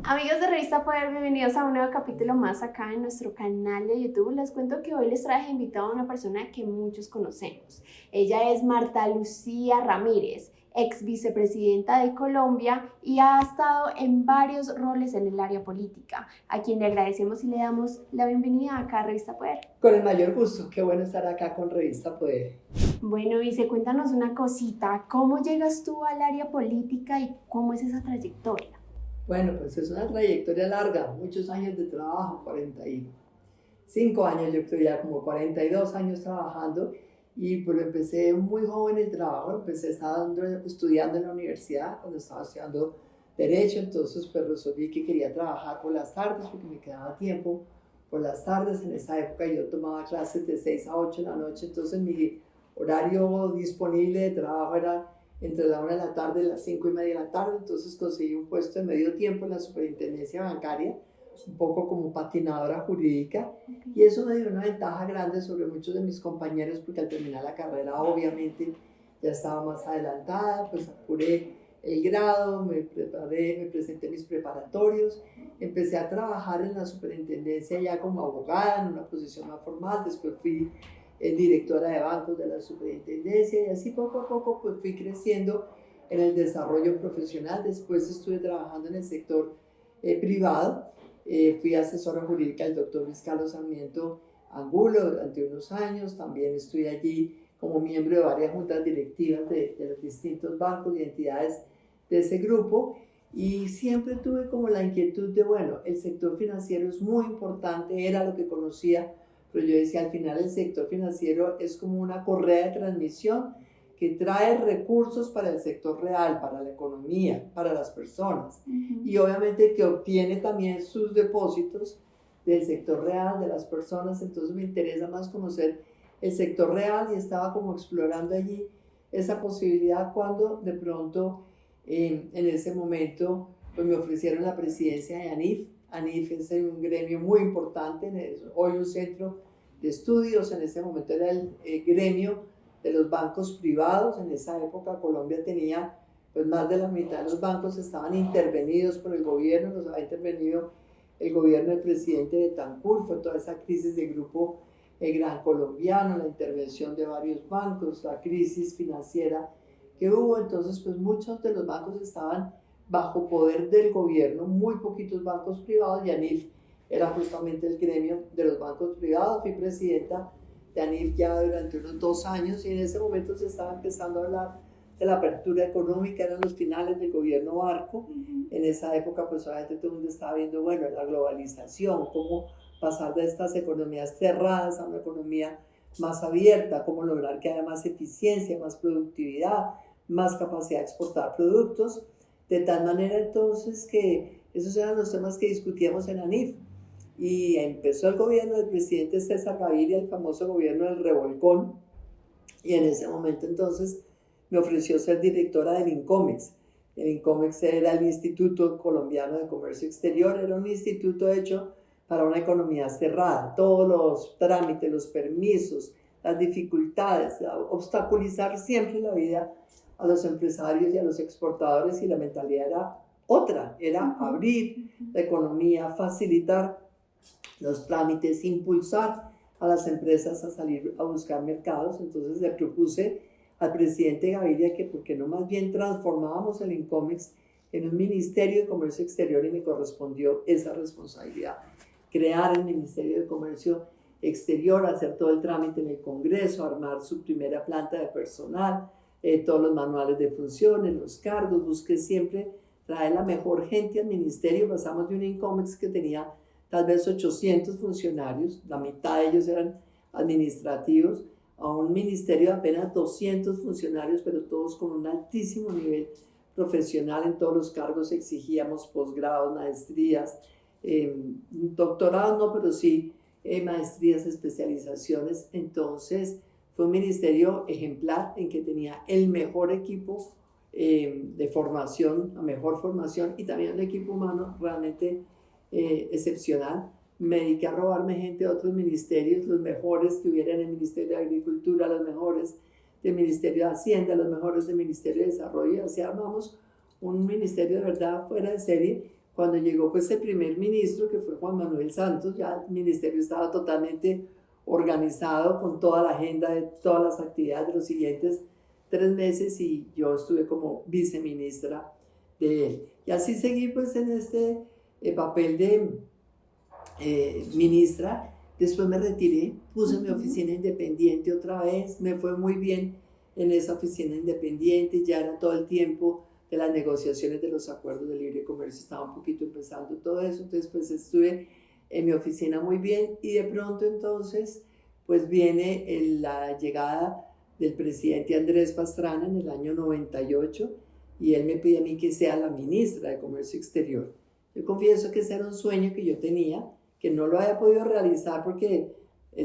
Amigos de Revista Poder, bienvenidos a un nuevo capítulo más acá en nuestro canal de YouTube. Les cuento que hoy les traje invitado a una persona que muchos conocemos. Ella es Marta Lucía Ramírez, ex vicepresidenta de Colombia y ha estado en varios roles en el área política, a quien le agradecemos y le damos la bienvenida acá a Revista Poder. Con el mayor gusto, qué bueno estar acá con Revista Poder. Bueno, Vice, cuéntanos una cosita, ¿cómo llegas tú al área política y cómo es esa trayectoria? Bueno, pues es una trayectoria larga, muchos años de trabajo, 45 años, yo creo ya como 42 años trabajando, y pues empecé muy joven el trabajo, estudiando en la universidad, cuando estaba estudiando Derecho, entonces pues resolví que quería trabajar por las tardes porque me quedaba tiempo por las tardes. En esa época yo tomaba clases de 6 a 8 de la noche, entonces mi horario disponible de trabajo era entre la 1 de la tarde y las 5 y media de la tarde, entonces conseguí un puesto de medio tiempo en la superintendencia bancaria, un poco como patinadora jurídica, y eso me dio una ventaja grande sobre muchos de mis compañeros, porque al terminar la carrera obviamente ya estaba más adelantada, pues apuré el grado, me preparé, me presenté mis preparatorios, empecé a trabajar en la superintendencia ya como abogada, en una posición más formal, después fui directora de bancos de la superintendencia, y así poco a poco pues fui creciendo en el desarrollo profesional. Después estuve trabajando en el sector privado, fui asesora jurídica del doctor Luis Carlos Sarmiento Angulo durante unos años. También estuve allí como miembro de varias juntas directivas de los distintos bancos y entidades de ese grupo, y siempre tuve como la inquietud de, bueno, el sector financiero es muy importante, era lo que conocía, pero yo decía, al final el sector financiero es como una correa de transmisión que trae recursos para el sector real, para la economía, para las personas, y obviamente que obtiene también sus depósitos del sector real, de las personas. Entonces me interesa más conocer el sector real, y estaba como explorando allí esa posibilidad cuando de pronto en ese momento pues me ofrecieron la presidencia de ANIF. ANIF es un gremio muy importante, hoy un centro de estudios. En ese momento era el gremio de los bancos privados. En esa época Colombia tenía pues más de la mitad de los bancos estaban intervenidos por el gobierno, los había intervenido el gobierno del presidente Betancur, fue toda esa crisis del grupo Gran Colombiano, la intervención de varios bancos, la crisis financiera que hubo. Entonces pues muchos de los bancos estaban bajo poder del gobierno, muy poquitos bancos privados, y ANIF era justamente el gremio de los bancos privados. Fui presidenta de ANIF ya durante unos 2 años, y en ese momento se estaba empezando a hablar de la apertura económica, eran los finales del gobierno Barco. En esa época pues obviamente todo el mundo estaba viendo, bueno, la globalización, cómo pasar de estas economías cerradas a una economía más abierta, cómo lograr que haya más eficiencia, más productividad, más capacidad de exportar productos, de tal manera entonces que esos eran los temas que discutíamos en ANIF. Y empezó el gobierno del presidente César Gaviria, el famoso gobierno del revolcón, y en ese momento entonces me ofreció ser directora del INCOMEX. El INCOMEX era el Instituto Colombiano de Comercio Exterior, era un instituto hecho para una economía cerrada, todos los trámites, los permisos, las dificultades, obstaculizar siempre la vida a los empresarios y a los exportadores, y la mentalidad era otra, era abrir la economía, facilitar los trámites, impulsar a las empresas a salir a buscar mercados. Entonces le propuse al presidente Gaviria que por qué no más bien transformábamos el INCOMEX en un Ministerio de Comercio Exterior, y me correspondió esa responsabilidad, crear el Ministerio de Comercio Exterior, hacer todo el trámite en el Congreso, armar su primera planta de personal, todos los manuales de funciones, los cargos. Busqué siempre traer la mejor gente al ministerio. Pasamos de un INCOMEX que tenía tal vez 800 funcionarios, la mitad de ellos eran administrativos, a un ministerio de apenas 200 funcionarios, pero todos con un altísimo nivel profesional. En todos los cargos exigíamos posgrados, maestrías, doctorados no, pero sí maestrías, especializaciones. Entonces fue un ministerio ejemplar en que tenía el mejor equipo de formación, la mejor formación, y también un equipo humano realmente excepcional. Me dediqué a robarme gente de otros ministerios, los mejores que hubiera en el Ministerio de Agricultura, los mejores del Ministerio de Hacienda, los mejores del Ministerio de Desarrollo, y así armamos un ministerio de verdad fuera de serie, cuando llegó pues el primer ministro, que fue Juan Manuel Santos, ya el ministerio estaba totalmente organizado con toda la agenda de todas las actividades de los siguientes 3 meses, y yo estuve como viceministra de él. Y así seguí pues en este papel de ministra. Después me retiré, puse mi oficina independiente otra vez, me fue muy bien en esa oficina independiente, ya era todo el tiempo de las negociaciones de los acuerdos de libre comercio, estaba un poquito empezando todo eso, entonces pues estuve en mi oficina muy bien, y de pronto entonces pues viene la llegada del presidente Andrés Pastrana en el año 98, y él me pide a mí que sea la ministra de Comercio Exterior. Yo confieso que ese era un sueño que yo tenía, que no lo había podido realizar porque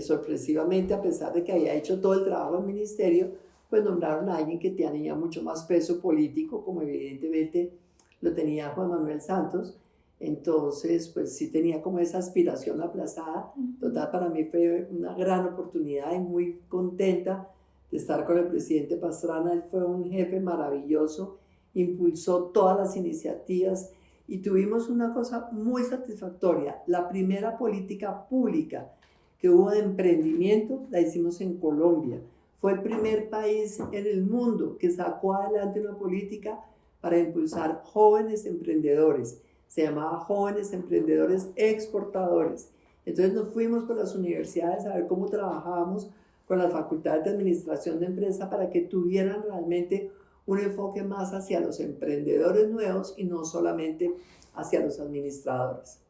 sorpresivamente, a pesar de que había hecho todo el trabajo del ministerio, pues nombraron a alguien que tenía mucho más peso político, como evidentemente lo tenía Juan Manuel Santos. Entonces, pues sí tenía como esa aspiración aplazada. Total, para mí fue una gran oportunidad y muy contenta de estar con el presidente Pastrana. Él fue un jefe maravilloso, impulsó todas las iniciativas, y tuvimos una cosa muy satisfactoria. La primera política pública que hubo de emprendimiento la hicimos en Colombia. Fue el primer país en el mundo que sacó adelante una política para impulsar jóvenes emprendedores. Se llamaba Jóvenes Emprendedores Exportadores. Entonces nos fuimos por las universidades a ver cómo trabajábamos con las facultades de administración de empresa para que tuvieran realmente un enfoque más hacia los emprendedores nuevos y no solamente hacia los administradores.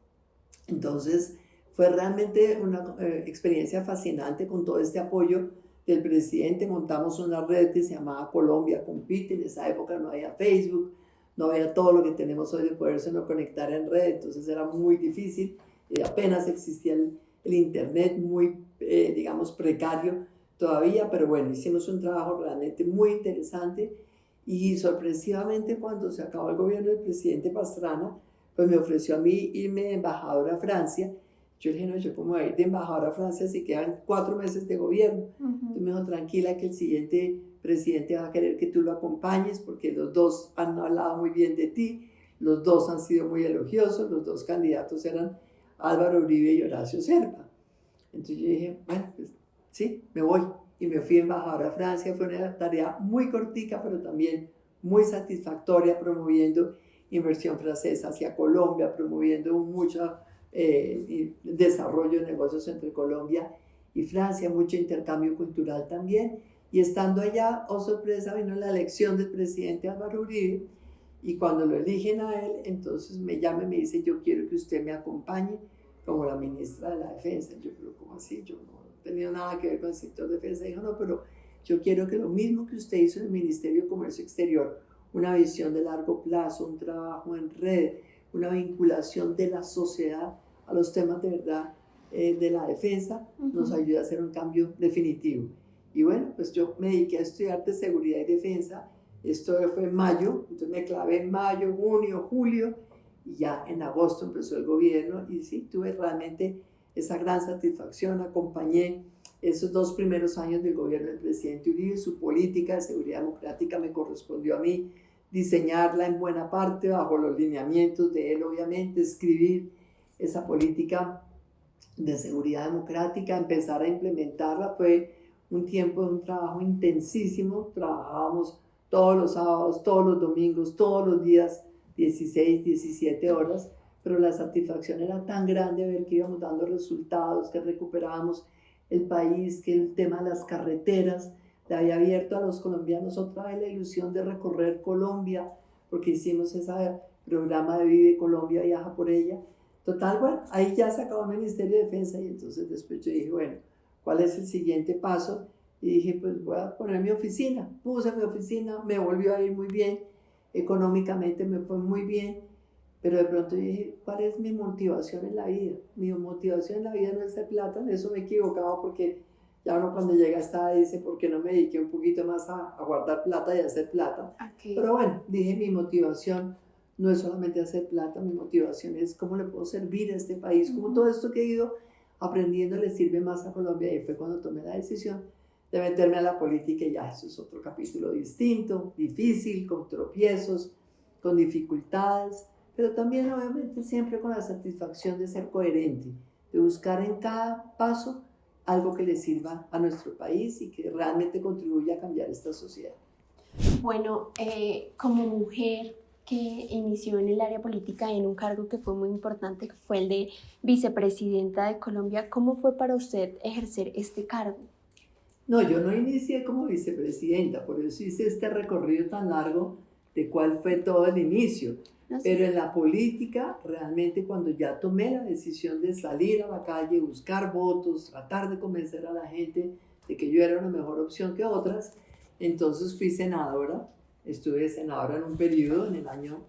Entonces fue realmente una experiencia fascinante con todo este apoyo del presidente. Montamos una red que se llamaba Colombia Compite. En esa época no había Facebook, no había todo lo que tenemos hoy de poderse no conectar en red, entonces era muy difícil, apenas existía el internet, muy, digamos, precario todavía, pero bueno, hicimos un trabajo realmente muy interesante. Y sorpresivamente, cuando se acabó el gobierno del presidente Pastrana, pues me ofreció a mí irme de embajadora a Francia. Yo le dije, no, yo como voy a ir de embajadora a Francia si quedan 4 meses de gobierno. Entonces me dijo, tranquila, que el siguiente presidente va a querer que tú lo acompañes, porque los dos han hablado muy bien de ti, los dos han sido muy elogiosos, los dos candidatos eran Álvaro Uribe y Horacio Serpa. Entonces yo dije, bueno, pues sí, me voy. Y me fui embajadora a Francia. Fue una tarea muy cortica, pero también muy satisfactoria, promoviendo inversión francesa hacia Colombia, promoviendo mucho desarrollo de negocios entre Colombia y Francia, mucho intercambio cultural también. Y estando allá, oh sorpresa, vino la elección del presidente Álvaro Uribe, y cuando lo eligen a él, entonces me llama y me dice, yo quiero que usted me acompañe como la ministra de la Defensa. Yo, pero ¿cómo así? Yo no tenía nada que ver con el sector de defensa. Dijo, no, pero yo quiero que lo mismo que usted hizo en el Ministerio de Comercio Exterior, una visión de largo plazo, un trabajo en red, una vinculación de la sociedad a los temas de verdad de la defensa, nos ayude a hacer un cambio definitivo. Y bueno, pues yo me dediqué a estudiar de seguridad y defensa. Esto fue en mayo, entonces me clavé en mayo, junio, julio, y ya en agosto empezó el gobierno, y sí, tuve realmente esa gran satisfacción. Acompañé esos 2 primeros años del gobierno del presidente Uribe. Su política de seguridad democrática me correspondió a mí diseñarla en buena parte bajo los lineamientos de él, obviamente, escribir esa política de seguridad democrática, empezar a implementarla. Fue un tiempo de un trabajo intensísimo. Trabajábamos todos los sábados, todos los domingos, todos los días, 16, 17 horas, pero la satisfacción era tan grande ver que íbamos dando resultados, que recuperábamos el país, que el tema de las carreteras le había abierto a los colombianos otra vez la ilusión de recorrer Colombia, porque hicimos ese programa de Vive Colombia, Viaja por Ella. Total, bueno, ahí ya se acabó el Ministerio de Defensa, y entonces después yo dije, bueno, ¿cuál es el siguiente paso? Y dije, pues voy a poner mi oficina. Puse mi oficina, me volvió a ir muy bien, económicamente me fue muy bien, pero de pronto dije, ¿cuál es mi motivación en la vida? Mi motivación en la vida no es hacer plata. En eso me he equivocado, porque ya uno cuando llega a esta edad dice, ¿por qué no me dediqué un poquito más a guardar plata y a hacer plata? Okay. Pero bueno, dije, mi motivación no es solamente hacer plata, mi motivación es cómo le puedo servir a este país, cómo todo esto que he ido aprendiendo le sirve más a Colombia. Y fue cuando tomé la decisión de meterme a la política, y ya eso es otro capítulo distinto, difícil, con tropiezos, con dificultades, pero también obviamente siempre con la satisfacción de ser coherente, de buscar en cada paso algo que le sirva a nuestro país y que realmente contribuya a cambiar esta sociedad. Bueno, como mujer que inició en el área política en un cargo que fue muy importante, que fue el de vicepresidenta de Colombia, ¿cómo fue para usted ejercer este cargo? No, yo no inicié como vicepresidenta, por eso hice este recorrido tan largo de cuál fue todo el inicio. No sé. Pero en la política, realmente cuando ya tomé la decisión de salir a la calle, buscar votos, tratar de convencer a la gente de que yo era una mejor opción que otras, entonces fui senadora. Estuve senadora en un periodo, en el año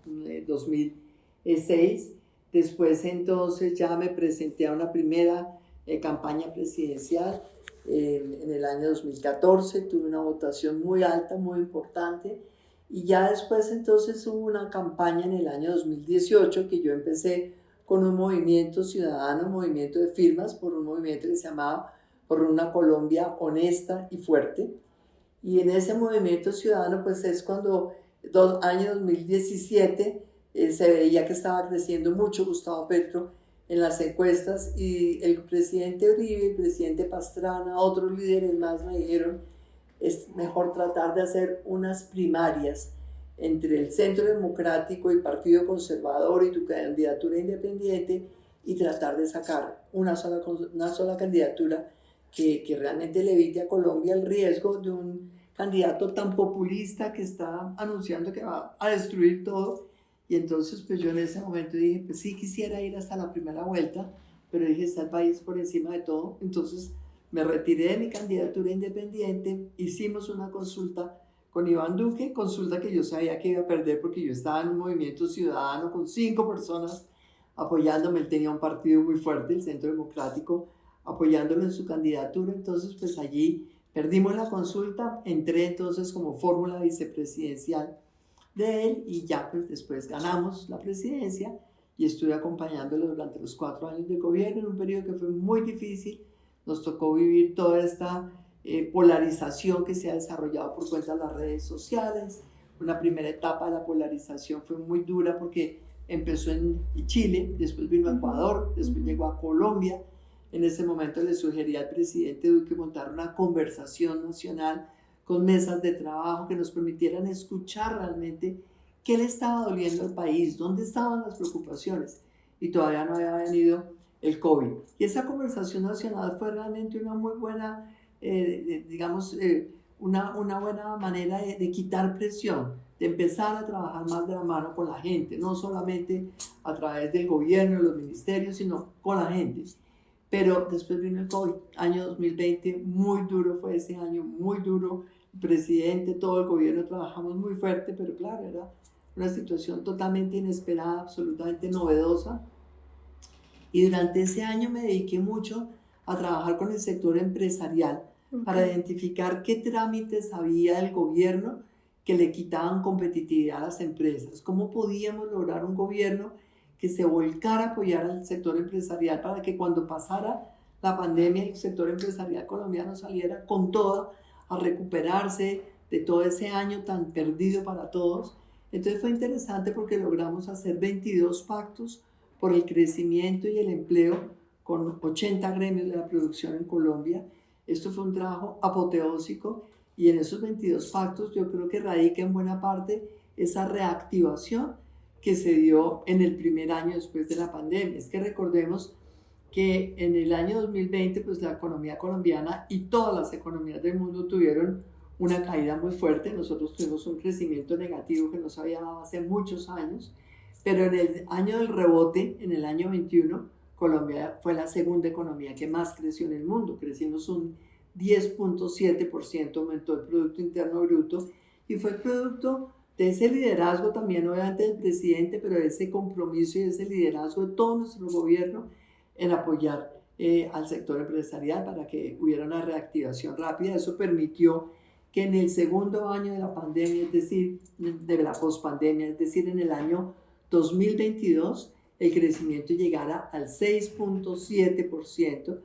2006. Después entonces ya me presenté a una primera campaña presidencial en el año 2014. Tuve una votación muy alta, muy importante. Y ya después entonces hubo una campaña en el año 2018 que yo empecé con un movimiento ciudadano, un movimiento de firmas por un movimiento que se llamaba Por una Colombia honesta y fuerte. Y en ese movimiento ciudadano pues es cuando año 2017 se veía que estaba creciendo mucho Gustavo Petro en las encuestas y el presidente Uribe, el presidente Pastrana, otros líderes más me dijeron: es mejor tratar de hacer unas primarias entre el Centro Democrático y Partido Conservador y tu candidatura independiente y tratar de sacar una sola candidatura que realmente le evite a Colombia el riesgo de un candidato tan populista que está anunciando que va a destruir todo. Y entonces pues yo en ese momento dije, pues sí quisiera ir hasta la primera vuelta, pero dije, está el país por encima de todo. Entonces me retiré de mi candidatura independiente, hicimos una consulta con Iván Duque, consulta que yo sabía que iba a perder porque yo estaba en un movimiento ciudadano con 5 personas apoyándome. Él tenía un partido muy fuerte, el Centro Democrático, apoyándolo en su candidatura. Entonces pues allí perdimos la consulta, entré entonces como fórmula vicepresidencial de él y ya pues después ganamos la presidencia y estuve acompañándolo durante los 4 años de gobierno en un periodo que fue muy difícil. Nos tocó vivir toda esta polarización que se ha desarrollado por cuenta de las redes sociales. Una primera etapa de la polarización fue muy dura porque empezó en Chile, después vino a Ecuador, después llegó a Colombia. En ese momento le sugería al presidente Duque montar una conversación nacional con mesas de trabajo que nos permitieran escuchar realmente qué le estaba doliendo al país, dónde estaban las preocupaciones. Y todavía no había venido el COVID. Y esa conversación nacional fue realmente una muy buena, una buena manera de quitar presión, de empezar a trabajar más de la mano con la gente, no solamente a través del gobierno, de los ministerios, sino con la gente. Pero después vino el COVID, año 2020, muy duro fue ese año, muy duro. El presidente, todo el gobierno trabajamos muy fuerte, pero claro, era una situación totalmente inesperada, absolutamente novedosa. Y durante ese año me dediqué mucho a trabajar con el sector empresarial para identificar qué trámites había del gobierno que le quitaban competitividad a las empresas. ¿Cómo podíamos lograr un gobierno que se volcara a apoyar al sector empresarial para que cuando pasara la pandemia el sector empresarial colombiano saliera con toda a recuperarse de todo ese año tan perdido para todos? Entonces fue interesante porque logramos hacer 22 pactos por el crecimiento y el empleo con 80 gremios de la producción en Colombia. Esto fue un trabajo apoteósico y en esos 22 pactos yo creo que radica en buena parte esa reactivación que se dio en el primer año después de la pandemia. Es que recordemos que en el año 2020 pues la economía colombiana y todas las economías del mundo tuvieron una caída muy fuerte. Nosotros tuvimos un crecimiento negativo que no se había dado hace muchos años, pero en el año del rebote, en el año 21, Colombia fue la segunda economía que más creció en el mundo. Crecimos un 10.7%, aumentó el Producto Interno Bruto y fue producto de ese liderazgo también obviamente del presidente, pero de ese compromiso y de ese liderazgo de todo nuestro gobierno en apoyar al sector empresarial para que hubiera una reactivación rápida. Eso permitió que en el segundo año de la pandemia, es decir, de la pospandemia, es decir, en el año 2022, el crecimiento llegara al 6.7%,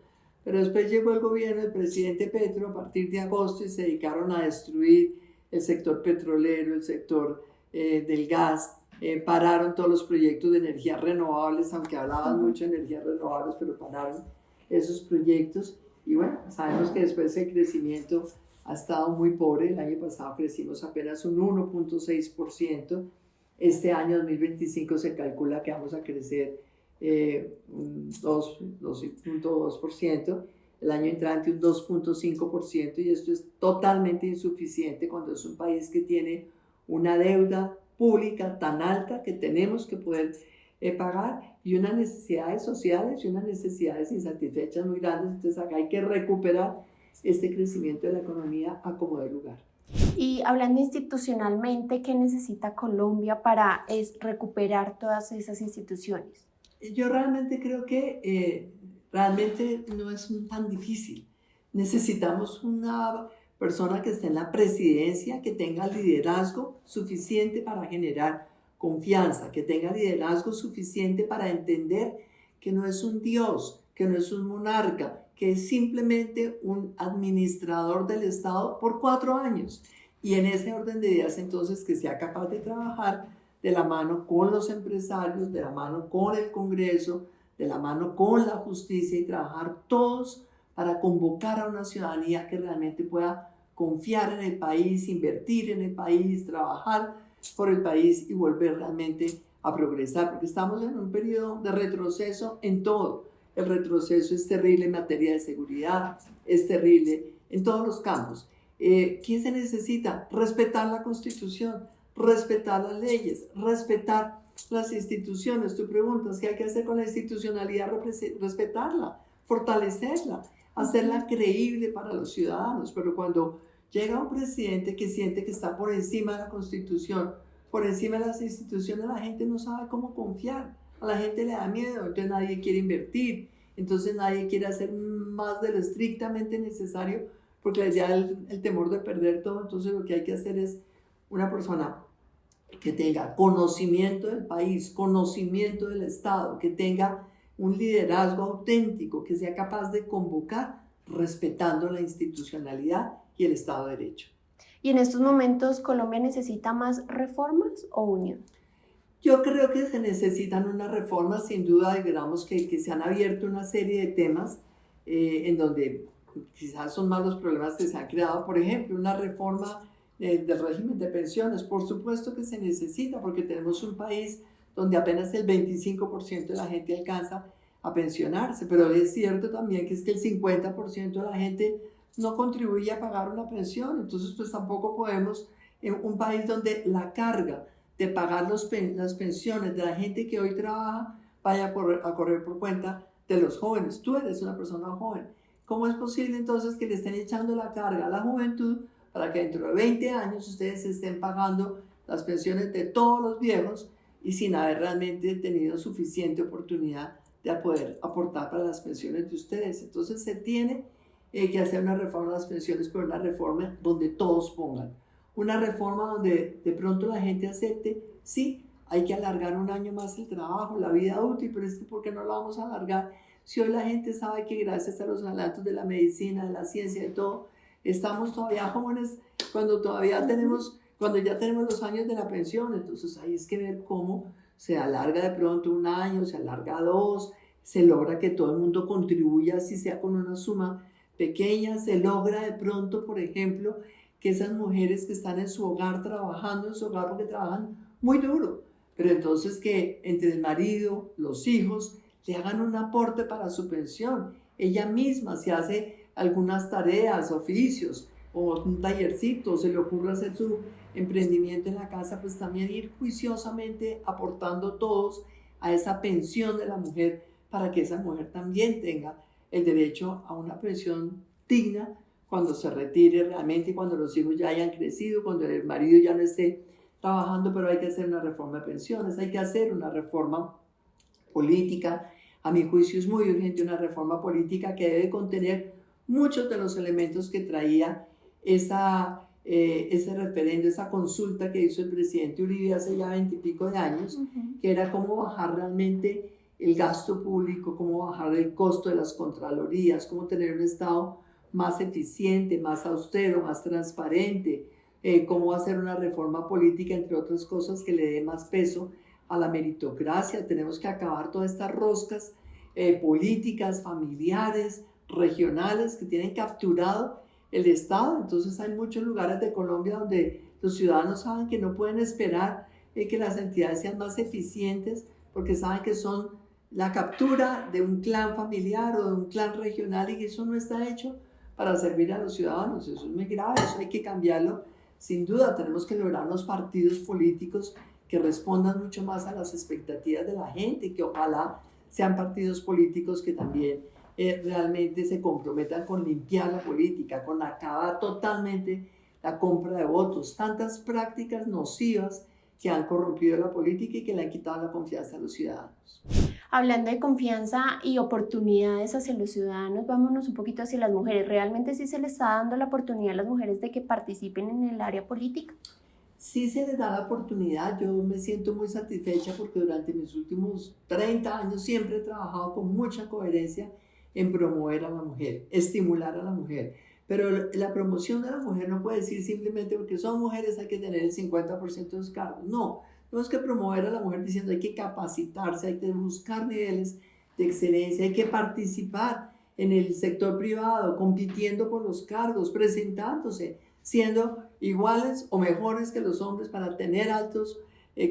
pero después llegó el gobierno del presidente Petro a partir de agosto y se dedicaron a destruir el sector petrolero, el sector del gas, pararon todos los proyectos de energías renovables, aunque hablaban mucho de energías renovables, pero pararon esos proyectos. Y bueno, sabemos que después el crecimiento ha estado muy pobre. El año pasado crecimos apenas un 1.6%. Este año 2025 se calcula que vamos a crecer un 2.2%. El año entrante un 2.5%, y esto es totalmente insuficiente cuando es un país que tiene una deuda pública tan alta que tenemos que poder pagar, y unas necesidades sociales y unas necesidades insatisfechas muy grandes. Entonces acá hay que recuperar este crecimiento de la economía a como de lugar. Y hablando institucionalmente, ¿qué necesita Colombia para recuperar todas esas instituciones? Yo realmente creo que realmente no es tan difícil. Necesitamos una persona que esté en la presidencia, que tenga liderazgo suficiente para generar confianza, que tenga liderazgo suficiente para entender que no es un dios, que no es un monarca, que es simplemente un administrador del Estado por 4 años. Y en ese orden de ideas, entonces, que sea capaz de trabajar de la mano con los empresarios, de la mano con el Congreso, de la mano con la justicia, y trabajar todos para convocar a una ciudadanía que realmente pueda confiar en el país, invertir en el país, trabajar por el país y volver realmente a progresar, porque estamos en un periodo de retroceso en todo. El retroceso es terrible en materia de seguridad, es terrible en todos los campos. ¿Qué se necesita? Respetar la Constitución, respetar las leyes, respetar las instituciones. Tú preguntas, ¿qué hay que hacer con la institucionalidad? Respetarla, fortalecerla, hacerla creíble para los ciudadanos. Pero cuando llega un presidente que siente que está por encima de la Constitución, por encima de las instituciones, la gente no sabe cómo confiar, a la gente le da miedo, entonces nadie quiere invertir, entonces nadie quiere hacer más de lo estrictamente necesario, porque les da el temor de perder todo. Entonces lo que hay que hacer es una persona que tenga conocimiento del país, conocimiento del Estado, que tenga un liderazgo auténtico, que sea capaz de convocar respetando la institucionalidad y el Estado de Derecho. ¿Y en estos momentos Colombia necesita más reformas o unión? Yo creo que se necesitan unas reformas, sin duda. Digamos que se han abierto una serie de temas en donde quizás son más los problemas que se han creado. Por ejemplo, una reforma del régimen de pensiones. Por supuesto que se necesita, porque tenemos un país donde apenas el 25% de la gente alcanza a pensionarse, pero es cierto también que es que el 50% de la gente no contribuye a pagar una pensión. Entonces pues tampoco podemos, en un país donde la carga de pagar las pensiones de la gente que hoy trabaja vaya a correr por cuenta de los jóvenes. Tú eres una persona joven. ¿Cómo es posible entonces que le estén echando la carga a la juventud para que dentro de 20 años ustedes estén pagando las pensiones de todos los viejos y sin haber realmente tenido suficiente oportunidad de poder aportar para las pensiones de ustedes? Entonces se tiene que hacer una reforma de las pensiones, pero una reforma donde todos pongan. Una reforma donde de pronto la gente acepte, sí, hay que alargar un año más el trabajo, la vida útil, pero es que ¿por qué no lo vamos a alargar? Si hoy la gente sabe que gracias a los adelantos de la medicina, de la ciencia, de todo, estamos todavía jóvenes cuando ya tenemos los años de la pensión. Entonces ahí es que ver cómo se alarga de pronto un año, se alarga 2, se logra que todo el mundo contribuya, así sea con una suma pequeña. Se logra de pronto, por ejemplo, que esas mujeres que están en su hogar, trabajando en su hogar, porque trabajan muy duro, pero entonces que entre el marido, los hijos, le hagan un aporte para su pensión. Ella misma se hace algunas tareas, oficios, o un tallercito, se le ocurre hacer su emprendimiento en la casa, pues también ir juiciosamente aportando todos a esa pensión de la mujer, para que esa mujer también tenga el derecho a una pensión digna cuando se retire realmente, cuando los hijos ya hayan crecido, cuando el marido ya no esté trabajando. Pero hay que hacer una reforma de pensiones, hay que hacer una reforma política. A mi juicio es muy urgente una reforma política que debe contener muchos de los elementos que traía ese referendo, esa consulta que hizo el presidente Uribe hace ya 20 y pico de años, que era cómo bajar realmente el gasto público, cómo bajar el costo de las contralorías, cómo tener un Estado más eficiente, más austero, más transparente, cómo hacer una reforma política, entre otras cosas, que le dé más peso a la meritocracia. Tenemos que acabar todas estas roscas políticas, familiares, regionales que tienen capturado el Estado. Entonces hay muchos lugares de Colombia donde los ciudadanos saben que no pueden esperar que las entidades sean más eficientes porque saben que son la captura de un clan familiar o de un clan regional y que eso no está hecho para servir a los ciudadanos. Eso es muy grave, eso hay que cambiarlo. Sin duda tenemos que lograr unos partidos políticos que respondan mucho más a las expectativas de la gente, que ojalá sean partidos políticos que también realmente se comprometan con limpiar la política, con acabar totalmente la compra de votos, tantas prácticas nocivas que han corrompido la política y que le han quitado la confianza a los ciudadanos. Hablando de confianza y oportunidades hacia los ciudadanos, vámonos un poquito hacia las mujeres. ¿Realmente sí se les está dando la oportunidad a las mujeres de que participen en el área política? Sí se les da la oportunidad. Yo me siento muy satisfecha porque durante mis últimos 30 años siempre he trabajado con mucha coherencia en promover a la mujer, estimular a la mujer. Pero la promoción de la mujer no puede decir simplemente porque son mujeres hay que tener el 50% de los cargos. No, tenemos que promover a la mujer diciendo hay que capacitarse, hay que buscar niveles de excelencia, hay que participar en el sector privado, compitiendo por los cargos, presentándose, siendo iguales o mejores que los hombres para tener altos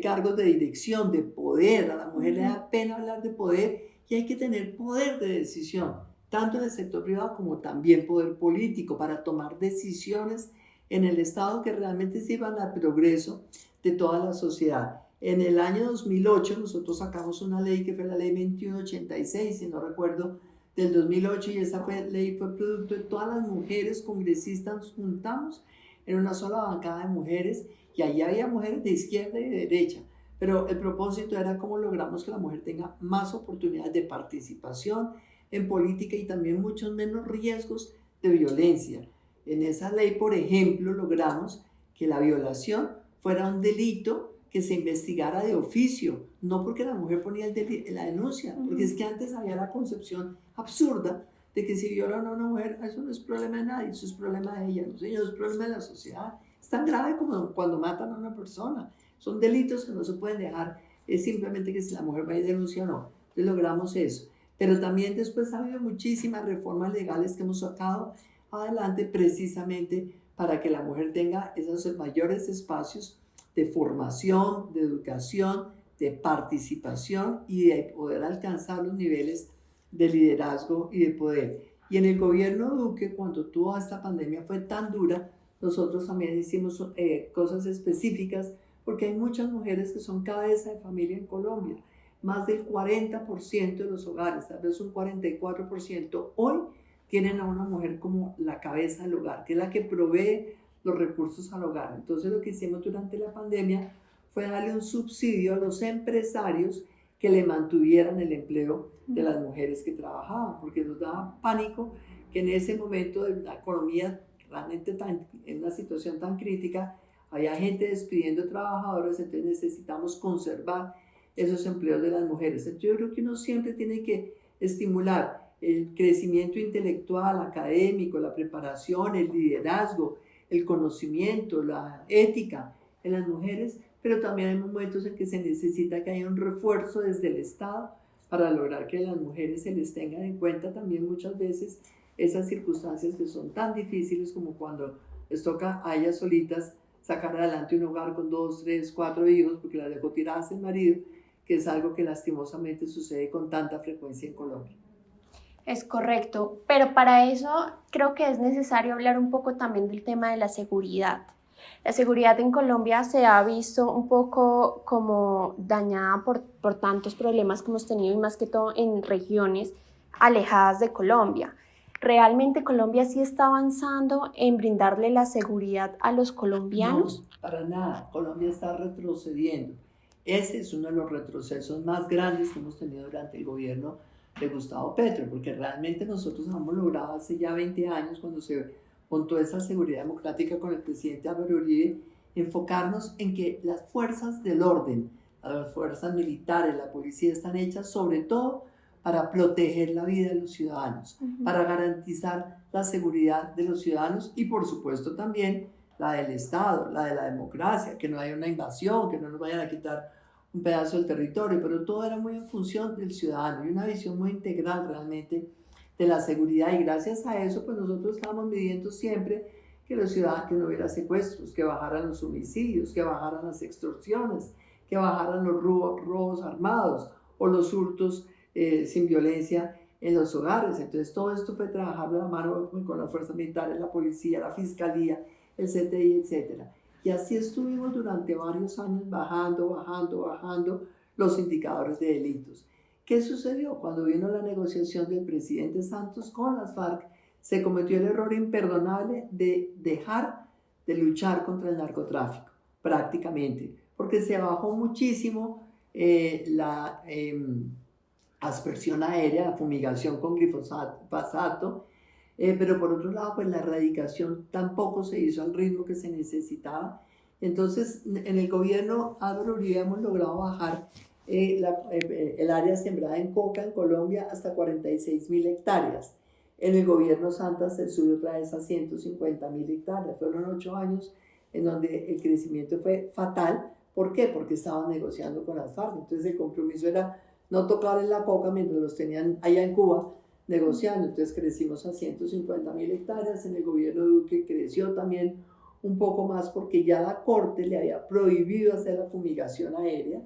cargos de dirección, de poder. A la mujer le da pena hablar de poder y hay que tener poder de decisión, tanto en el sector privado como también poder político para tomar decisiones en el Estado que realmente sirvan al progreso de toda la sociedad. En el año 2008 nosotros sacamos una ley que fue la ley 2186, si no recuerdo, del 2008, y esa ley fue producto de todas las mujeres congresistas. Nos juntamos en una sola bancada de mujeres y allí había mujeres de izquierda y de derecha, pero el propósito era cómo logramos que la mujer tenga más oportunidades de participación en política y también muchos menos riesgos de violencia. En esa ley, por ejemplo, logramos que la violación fuera un delito que se investigara de oficio, no porque la mujer ponía la denuncia, porque es que antes había la concepción absurda de que si violan a una mujer, eso no es problema de nadie, eso es problema de ella, no señor, es problema de la sociedad. Es tan grave como cuando matan a una persona. Son delitos que no se pueden dejar, es simplemente que si la mujer va y denuncia o no. Entonces logramos eso. Pero también después ha habido muchísimas reformas legales que hemos sacado adelante precisamente para que la mujer tenga esos mayores espacios de formación, de educación, de participación y de poder alcanzar los niveles de liderazgo y de poder. Y en el gobierno Duque, cuando toda esta pandemia fue tan dura, nosotros también hicimos cosas específicas porque hay muchas mujeres que son cabeza de familia en Colombia. Más del 40% de los hogares, tal vez un 44%, hoy tienen a una mujer como la cabeza del hogar, que es la que provee los recursos al hogar. Entonces lo que hicimos durante la pandemia fue darle un subsidio a los empresarios que le mantuvieran el empleo de las mujeres que trabajaban, porque nos daba pánico que en ese momento de la economía realmente en una situación tan crítica, había gente despidiendo trabajadores, entonces necesitamos conservar esos empleos de las mujeres. Entonces yo creo que uno siempre tiene que estimular el crecimiento intelectual, académico, la preparación, el liderazgo, el conocimiento, la ética en las mujeres, pero también hay momentos en que se necesita que haya un refuerzo desde el Estado para lograr que a las mujeres se les tengan en cuenta también muchas veces esas circunstancias que son tan difíciles como cuando les toca a ellas solitas sacar adelante un hogar con 2, 3, 4 hijos porque las dejó tiradas el marido, que es algo que lastimosamente sucede con tanta frecuencia en Colombia. Es correcto, pero para eso creo que es necesario hablar un poco también del tema de la seguridad. La seguridad en Colombia se ha visto un poco como dañada por tantos problemas que hemos tenido y más que todo en regiones alejadas de Colombia. ¿Realmente Colombia sí está avanzando en brindarle la seguridad a los colombianos? No, para nada. Colombia está retrocediendo. Ese es uno de los retrocesos más grandes que hemos tenido durante el gobierno de Gustavo Petro, porque realmente nosotros hemos logrado hace ya 20 años, cuando se montó esa seguridad democrática con el presidente Álvaro Uribe, enfocarnos en que las fuerzas del orden, las fuerzas militares, la policía, están hechas sobre todo para proteger la vida de los ciudadanos, para garantizar la seguridad de los ciudadanos y por supuesto también la del Estado, la de la democracia, que no haya una invasión, que no nos vayan a quitar un pedazo del territorio, pero todo era muy en función del ciudadano y una visión muy integral realmente de la seguridad, y gracias a eso pues nosotros estábamos midiendo siempre que los ciudadanos, que no hubiera secuestros, que bajaran los homicidios, que bajaran las extorsiones, que bajaran los robos armados o los hurtos sin violencia en los hogares. Entonces todo esto fue trabajar de la mano con las fuerzas militares, la policía, la fiscalía, el CTI, etcétera. Y así estuvimos durante varios años bajando los indicadores de delitos. ¿Qué sucedió? Cuando vino la negociación del presidente Santos con las FARC, se cometió el error imperdonable de dejar de luchar contra el narcotráfico, prácticamente, porque se bajó muchísimo la aspersión aérea, la fumigación con glifosato, pero por otro lado, pues la erradicación tampoco se hizo al ritmo que se necesitaba. Entonces, en el gobierno Álvaro Uribe hemos logrado bajar el área sembrada en coca en Colombia hasta 46.000 hectáreas. En el gobierno Santos se subió otra vez a 150.000 hectáreas. Fueron 8 años en donde el crecimiento fue fatal. ¿Por qué? Porque estaban negociando con las FARC. Entonces el compromiso era no tocar en la coca mientras los tenían allá en Cuba negociando. Entonces crecimos a 150.000 hectáreas. En el gobierno de Duque creció también un poco más porque ya la Corte le había prohibido hacer la fumigación aérea.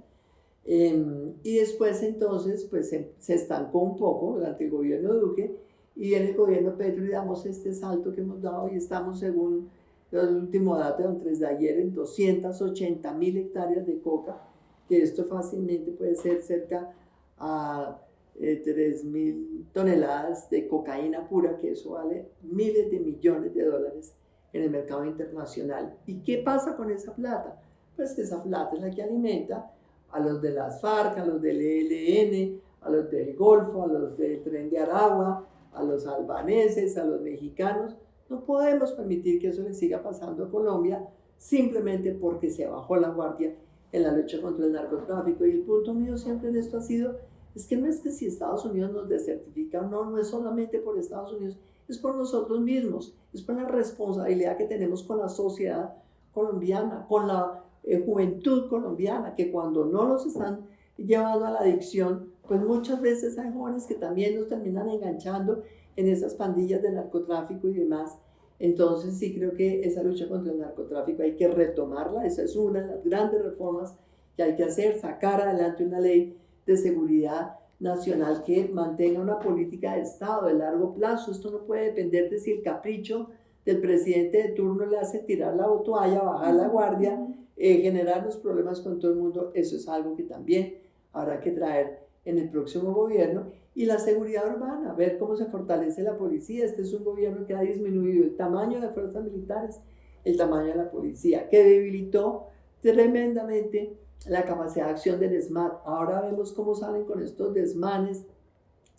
Y después entonces pues se estancó un poco durante el gobierno de Duque, y en el gobierno Petro damos este salto que hemos dado y estamos, según el último dato antes de ayer, en 280.000 hectáreas de coca, que esto fácilmente puede ser cerca a 3.000 toneladas de cocaína pura, que eso vale miles de millones de dólares en el mercado internacional. ¿Y qué pasa con esa plata? Pues que esa plata es la que alimenta a los de las FARC, a los del ELN, a los del Golfo, a los del Tren de Aragua, a los albaneses, a los mexicanos. No podemos permitir que eso le siga pasando a Colombia simplemente porque se bajó la guardia en la lucha contra el narcotráfico. Y el punto mío siempre en esto ha sido, es que no es que si Estados Unidos nos desertifica, no es solamente por Estados Unidos, es por nosotros mismos, es por la responsabilidad que tenemos con la sociedad colombiana, con la juventud colombiana, que cuando no los están llevando a la adicción, pues muchas veces hay jóvenes que también nos terminan enganchando en esas pandillas de narcotráfico y demás. Entonces sí creo que esa lucha contra el narcotráfico hay que retomarla. Esa es una de las grandes reformas que hay que hacer, sacar adelante una ley de seguridad nacional que mantenga una política de Estado de largo plazo. Esto no puede depender de si el capricho del presidente de turno le hace tirar la toalla, bajar la guardia, generar los problemas con todo el mundo. Eso es algo que también habrá que traer en el próximo gobierno. Y la seguridad urbana, ver cómo se fortalece la policía. Este es un gobierno que ha disminuido el tamaño de las fuerzas militares, el tamaño de la policía, que debilitó tremendamente la capacidad de acción del SMAT. Ahora vemos cómo salen con estos desmanes,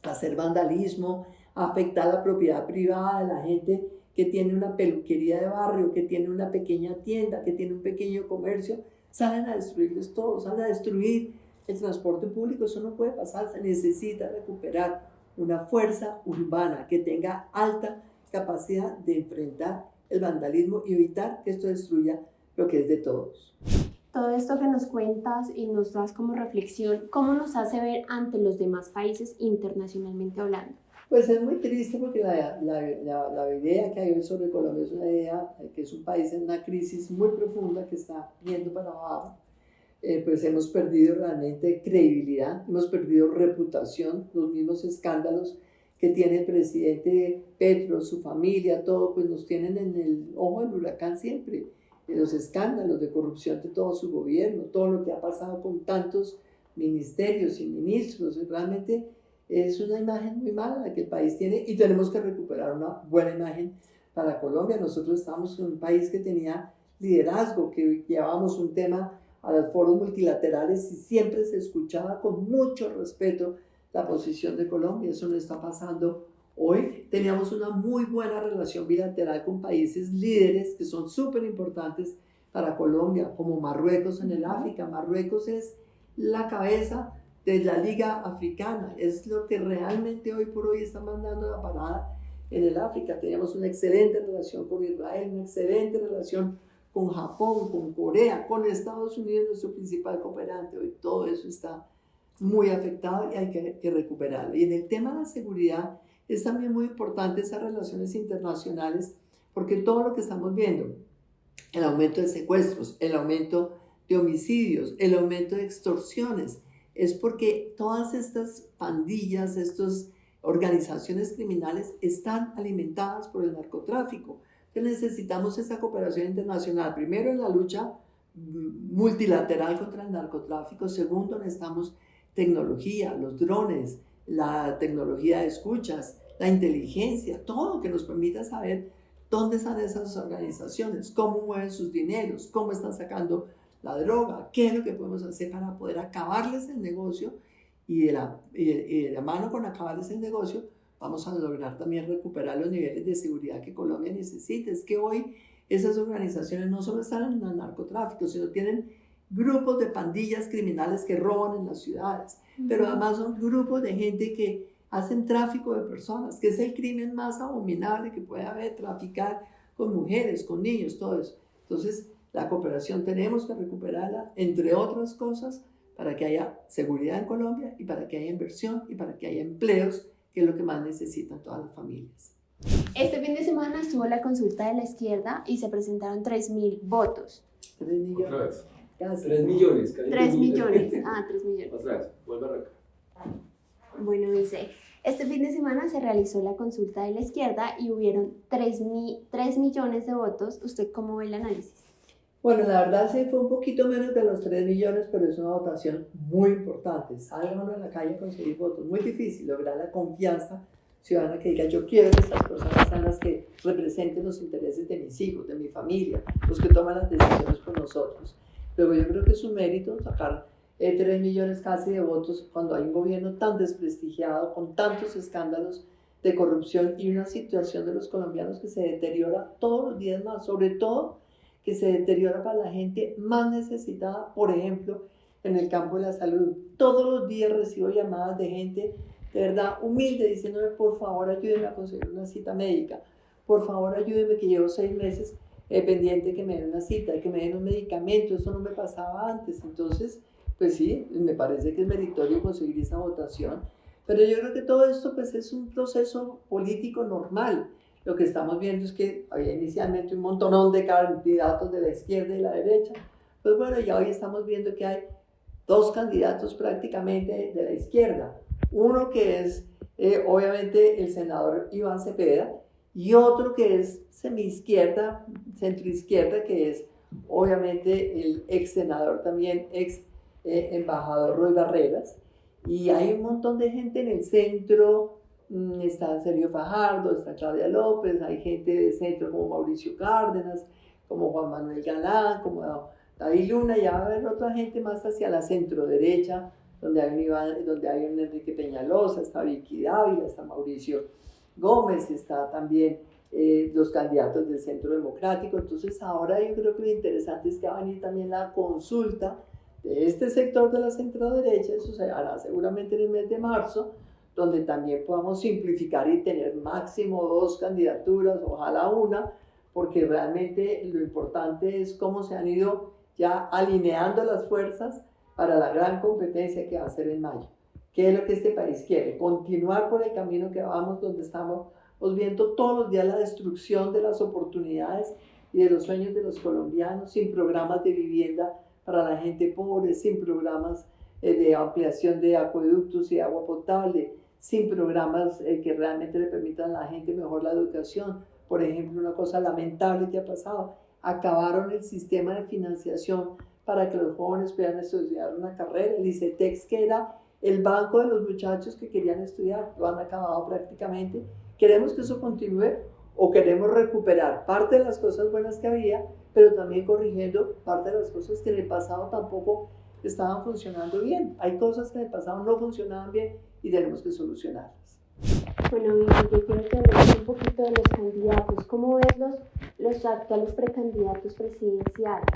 a hacer vandalismo, a afectar la propiedad privada de la gente que tiene una peluquería de barrio, que tiene una pequeña tienda, que tiene un pequeño comercio. Salen a destruirles todo, salen a destruir el transporte público. Eso no puede pasar. Se necesita recuperar una fuerza urbana que tenga alta capacidad de enfrentar el vandalismo y evitar que esto destruya lo que es de todos. Todo esto que nos cuentas y nos das como reflexión, ¿cómo nos hace ver ante los demás países internacionalmente hablando? Pues es muy triste porque la idea que hay hoy sobre Colombia es una idea que es un país en una crisis muy profunda que está yendo para abajo. Pues hemos perdido realmente credibilidad, hemos perdido reputación, los mismos escándalos que tiene el presidente Petro, su familia, todo, pues nos tienen en el ojo del huracán siempre. Los escándalos de corrupción de todo su gobierno, todo lo que ha pasado con tantos ministerios y ministros, realmente es una imagen muy mala la que el país tiene y tenemos que recuperar una buena imagen para Colombia. Nosotros estamos en un país que tenía liderazgo, que llevábamos un tema a los foros multilaterales y siempre se escuchaba con mucho respeto la posición de Colombia. Eso no está pasando hoy. Teníamos una muy buena relación bilateral con países líderes que son súper importantes para Colombia, como Marruecos en el África. Marruecos es la cabeza de la Liga Africana, es lo que realmente hoy por hoy está mandando la parada en el África. Teníamos una excelente relación con Israel, una excelente relación con Japón, con Corea, con Estados Unidos, nuestro principal cooperante. Hoy todo eso está muy afectado y hay que recuperarlo. Y en el tema de la seguridad es también muy importante esas relaciones internacionales, porque todo lo que estamos viendo, el aumento de secuestros, el aumento de homicidios, el aumento de extorsiones, es porque todas estas pandillas, estas organizaciones criminales están alimentadas por el narcotráfico. Entonces necesitamos esa cooperación internacional, primero en la lucha multilateral contra el narcotráfico, segundo necesitamos tecnología, los drones, la tecnología de escuchas, la inteligencia, todo que nos permita saber dónde están esas organizaciones, cómo mueven sus dineros, cómo están sacando la droga, qué es lo que podemos hacer para poder acabarles el negocio y de la mano con acabarles el negocio vamos a lograr también recuperar los niveles de seguridad que Colombia necesita. Es que hoy esas organizaciones no solo están en el narcotráfico, sino tienen grupos de pandillas criminales que roban en las ciudades, pero además son grupos de gente que hacen tráfico de personas, que es el crimen más abominable que puede haber, traficar con mujeres, con niños, todo eso. Entonces, la cooperación tenemos que recuperarla, entre otras cosas, para que haya seguridad en Colombia y para que haya inversión y para que haya empleos, que es lo que más necesitan todas las familias. Este fin de semana estuvo la consulta de la izquierda y se presentaron 3.000 votos. 3 millones. Otra vez. Casi. 3 millones. Casi 3 millones. 3 millones. Otra vez, vuelve a arrancar. Bueno, dice, este fin de semana se realizó la consulta de la izquierda y hubieron 3 millones de votos. ¿Usted cómo ve el análisis? Bueno, la verdad sí fue un poquito menos de los 3 millones, pero es una votación muy importante. Salga uno en la calle a conseguir votos. Muy difícil lograr la confianza ciudadana que diga yo quiero que estas personas sean las que representen los intereses de mis hijos, de mi familia, los que toman las decisiones por nosotros. Luego yo creo que es un mérito sacar 3 millones casi de votos cuando hay un gobierno tan desprestigiado, con tantos escándalos de corrupción y una situación de los colombianos que se deteriora todos los días más, sobre todo que se deteriora para la gente más necesitada, por ejemplo, en el campo de la salud. Todos los días recibo llamadas de gente de verdad humilde diciéndome, por favor, ayúdeme a conseguir una cita médica, por favor, ayúdeme que llevo 6 meses pendiente que me den una cita, que me den un medicamento, eso no me pasaba antes. Entonces, pues sí, me parece que es meritorio conseguir esa votación, pero yo creo que todo esto pues es un proceso político normal. Lo que estamos viendo es que había inicialmente un montonón de candidatos de la izquierda y la derecha, pues bueno, ya hoy estamos viendo que hay 2 candidatos prácticamente de la izquierda, uno que es obviamente el senador Iván Cepeda y otro que es semi-izquierda, centro-izquierda, que es obviamente el ex senador también, ex embajador Roy Barreras, y hay un montón de gente en el centro. Está Sergio Fajardo, está Claudia López, hay gente de centro como Mauricio Cárdenas, como Juan Manuel Galán, como David Luna, ya va a haber otra gente más hacia la centro derecha, donde hay un Enrique Peñalosa, está Vicky Dávila, está Mauricio Gómez, está también los candidatos del Centro Democrático. Entonces ahora yo creo que lo interesante es que va a venir también la consulta de este sector de la centro derecha, eso se hará seguramente en el mes de marzo, donde también podamos simplificar y tener máximo 2 candidaturas, ojalá una, porque realmente lo importante es cómo se han ido ya alineando las fuerzas para la gran competencia que va a ser en mayo. ¿Qué es lo que este país quiere? Continuar por el camino que vamos, donde estamos viendo todos los días la destrucción de las oportunidades y de los sueños de los colombianos, sin programas de vivienda para la gente pobre, sin programas de ampliación de acueductos y agua potable, sin programas que realmente le permitan a la gente mejor la educación. Por ejemplo, una cosa lamentable que ha pasado, acabaron el sistema de financiación para que los jóvenes puedan estudiar una carrera. El ICETEX, que era el banco de los muchachos que querían estudiar, lo han acabado prácticamente. ¿Queremos que eso continúe o queremos recuperar parte de las cosas buenas que había, pero también corrigiendo parte de las cosas que en el pasado tampoco estaban funcionando bien? Hay cosas que en el pasado no funcionaban bien y tenemos que solucionarlas. Bueno, y yo quiero que hablemos un poquito de los candidatos. ¿Cómo ves los actuales precandidatos presidenciales?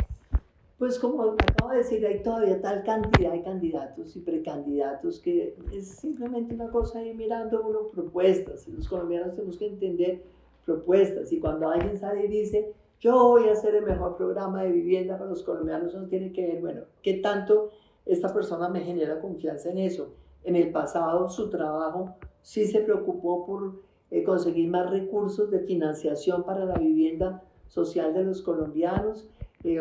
Pues como acabo de decir, hay todavía tal cantidad de candidatos y precandidatos que es simplemente una cosa de ir mirando uno propuestas. Los colombianos tenemos que entender propuestas, y cuando alguien sale y dice, yo voy a hacer el mejor programa de vivienda para los colombianos, uno tiene que ver, bueno, ¿qué tanto esta persona me genera confianza en eso? En el pasado su trabajo sí se preocupó por conseguir más recursos de financiación para la vivienda social de los colombianos,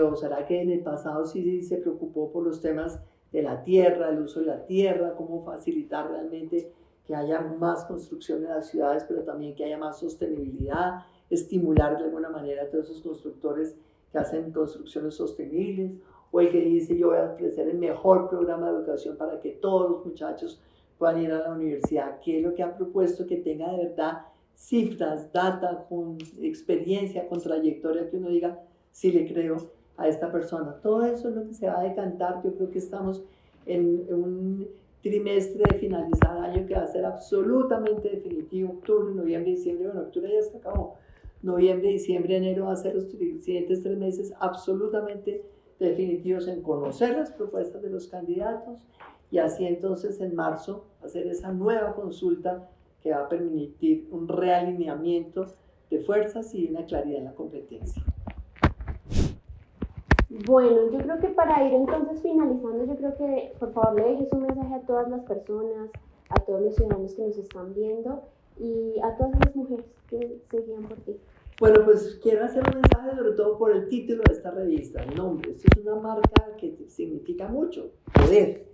o será que en el pasado sí se preocupó por los temas de la tierra, el uso de la tierra, cómo facilitar realmente que haya más construcción en las ciudades, pero también que haya más sostenibilidad, estimular de alguna manera a todos esos constructores que hacen construcciones sostenibles, o el que dice yo voy a ofrecer el mejor programa de educación para que todos los muchachos puedan ir a la universidad. ¿Qué es lo que ha propuesto? Que tenga de verdad cifras, data, con experiencia, con trayectoria, que uno diga, sí le creo a esta persona. Todo eso es lo que se va a decantar. Yo creo que estamos en un trimestre de finalizar año que va a ser absolutamente definitivo. Octubre, noviembre, diciembre, bueno, octubre ya se acabó. Noviembre, diciembre, enero va a ser los siguientes 3 meses absolutamente definitivos en conocer las propuestas de los candidatos, y así entonces en marzo hacer esa nueva consulta que va a permitir un realineamiento de fuerzas y una claridad en la competencia. Bueno, yo creo que para ir entonces finalizando, yo creo que por favor le dejes un mensaje a todas las personas, a todos los ciudadanos que nos están viendo y a todas las mujeres que se guían por ti. Bueno, pues quiero hacer un mensaje sobre todo por el título de esta revista, el nombre. Esto es una marca que significa mucho, poder.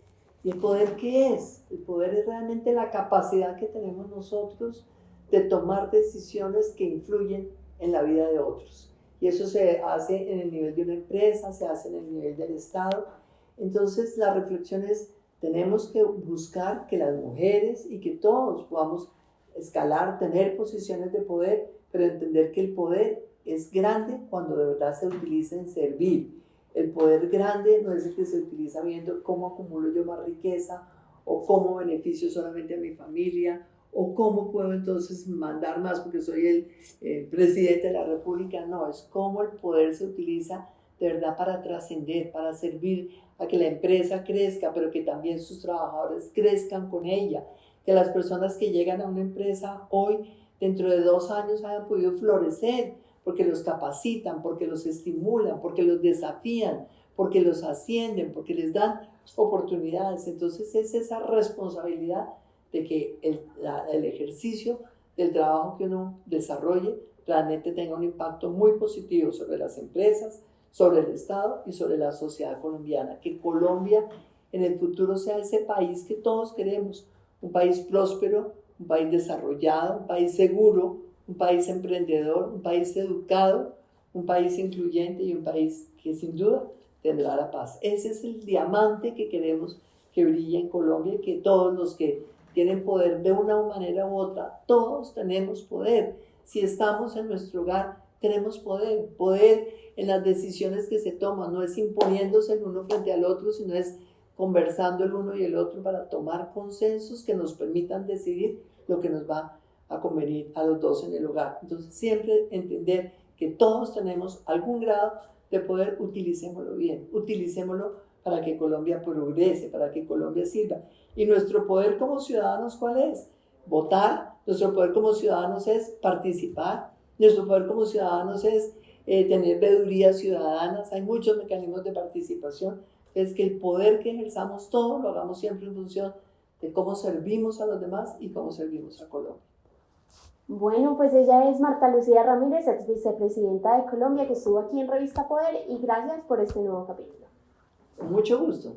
¿Y el poder qué es? El poder es realmente la capacidad que tenemos nosotros de tomar decisiones que influyen en la vida de otros. Y eso se hace en el nivel de una empresa, se hace en el nivel del Estado. Entonces la reflexión es, tenemos que buscar que las mujeres y que todos podamos escalar, tener posiciones de poder, pero entender que el poder es grande cuando de verdad se utiliza en servir. El poder grande no es el que se utiliza viendo cómo acumulo yo más riqueza, o cómo beneficio solamente a mi familia, o cómo puedo entonces mandar más porque soy el presidente de la República. No, es cómo el poder se utiliza de verdad para trascender, para servir a que la empresa crezca, pero que también sus trabajadores crezcan con ella, que las personas que llegan a una empresa hoy, dentro de 2 años, hayan podido florecer, porque los capacitan, porque los estimulan, porque los desafían, porque los ascienden, porque les dan oportunidades. Entonces es esa responsabilidad de que el ejercicio del trabajo que uno desarrolle realmente tenga un impacto muy positivo sobre las empresas, sobre el Estado y sobre la sociedad colombiana. Que Colombia en el futuro sea ese país que todos queremos, un país próspero, un país desarrollado, un país seguro, un país emprendedor, un país educado, un país incluyente y un país que sin duda tendrá la paz. Ese es el diamante que queremos que brille en Colombia, y que todos los que tienen poder de una manera u otra, todos tenemos poder. Si estamos en nuestro hogar, tenemos poder. Poder en las decisiones que se toman, no es imponiéndose el uno frente al otro, sino es conversando el uno y el otro para tomar consensos que nos permitan decidir lo que nos va a convenir a los dos en el hogar. Entonces siempre entender que todos tenemos algún grado de poder, utilicémoslo bien, utilicémoslo para que Colombia progrese, para que Colombia sirva. Y nuestro poder como ciudadanos, ¿cuál es? Votar. Nuestro poder como ciudadanos es participar. Nuestro poder como ciudadanos es tener veedurías ciudadanas. Hay muchos mecanismos de participación. Es que el poder que ejerzamos todos lo hagamos siempre en función de cómo servimos a los demás y cómo servimos a Colombia. Bueno, pues ella es Marta Lucía Ramírez, ex vicepresidenta de Colombia, que estuvo aquí en Revista Poder, y gracias por este nuevo capítulo. Con mucho gusto.